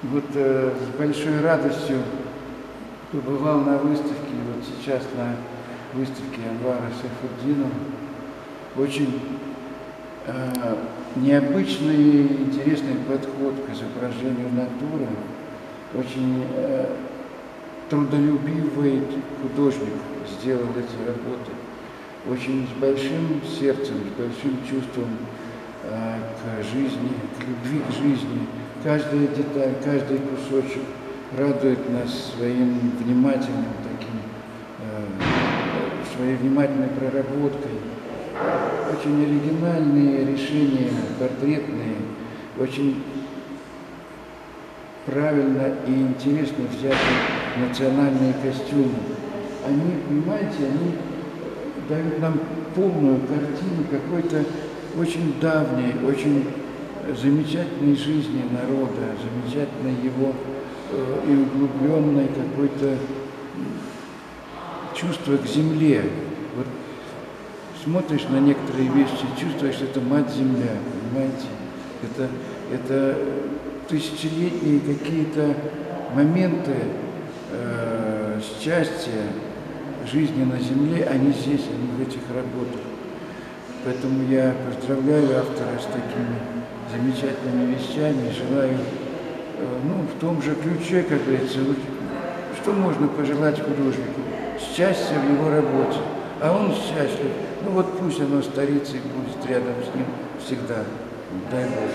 Вот с большой радостью побывал на выставке, вот сейчас на выставке Анвара Сайфутдинова. Очень необычный и интересный подход к изображению натуры, очень трудолюбивый художник сделал эти работы, очень с большим сердцем, с большим чувством к жизни, к любви к жизни. Каждая деталь, каждый кусочек радует нас своим внимательным таким, своей внимательной проработкой. Очень оригинальные решения, портретные, очень правильно и интересно взяты национальные костюмы. Они, понимаете, они дают нам полную картину какой-то очень давней, очень замечательной жизни народа, замечательной его и углубленной какой-то чувство к земле. Вот смотришь на некоторые вещи, чувствуешь, что это мать-земля, понимаете? Это тысячелетние какие-то моменты счастья жизни на земле, они здесь, они в этих работах. Поэтому я поздравляю автора с такими замечательными вещами, желаю, в том же ключе, как говорится, что можно пожелать художнику? Счастья в его работе. А он счастлив. Вот пусть оно старится и будет рядом с ним всегда. Дай Бог.